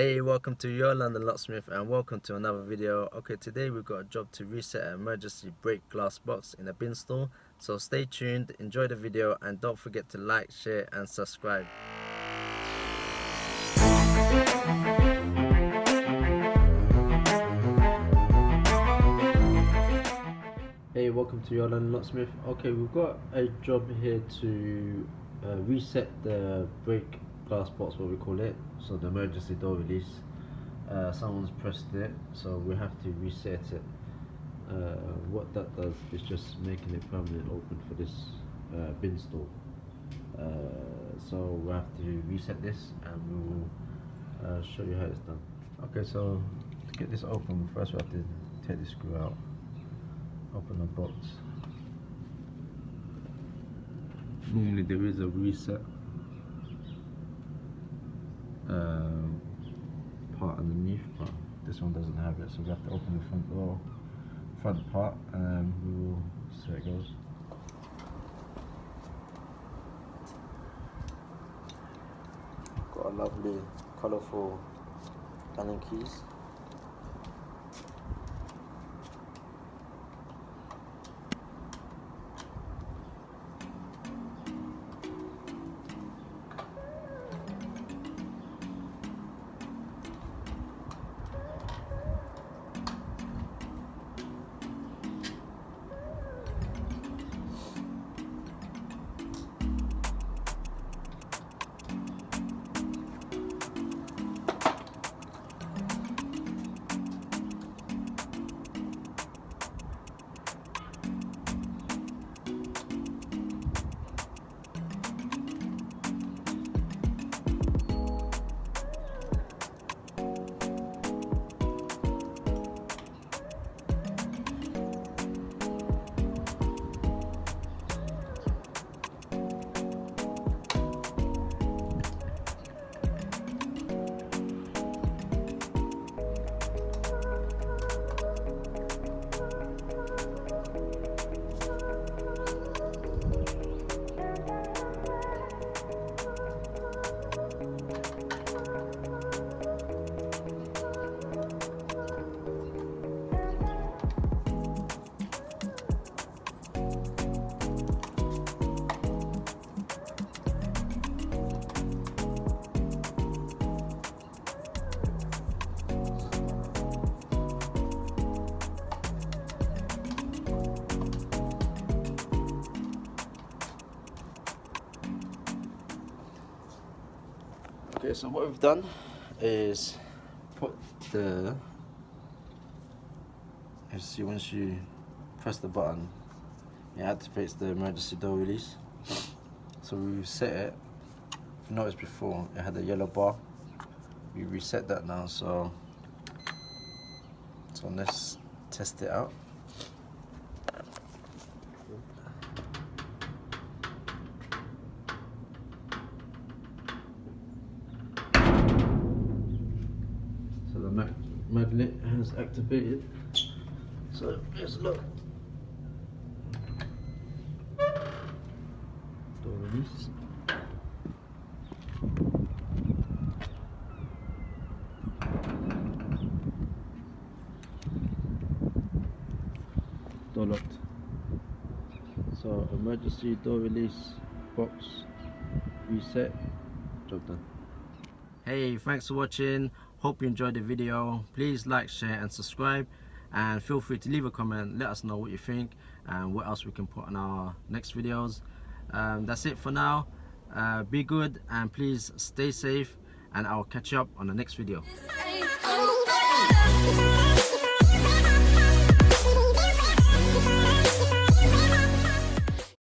Hey, welcome to your London Locksmith and welcome to another video. Okay, today we've got a job to reset an emergency break glass box in a bin store. So stay tuned, enjoy the video and don't forget to like, share and subscribe. Hey, welcome to your London Locksmith. Okay, we've got a job here to reset the break glass box, what we call it, so the emergency door release. Someone's pressed it, so we have to reset it. What that does is just making it permanent open for this bin store. So we have to reset this and we will show you how it's done. Okay, so to get this open, first we have to take the screw out, open the box. Normally there is a reset part underneath, but this one doesn't have it, so we have to open the front part and we will see how it goes. Got a lovely colourful Allen keys. Okay, so what we've done is put the, as you see, once you press the button, it activates the emergency door release. So we reset it. If you noticed before, it had a yellow bar. We reset that now, so let's test it out. The magnet has activated, so let's look. Door release. Door locked. So emergency door release box reset, job done. Hey, thanks for watching. Hope you enjoyed the video. Please like, share and subscribe, and feel free to leave a comment, let us know what you think and what else we can put on our next videos. That's it for now. Be good and please stay safe, and I'll catch you up on the next video.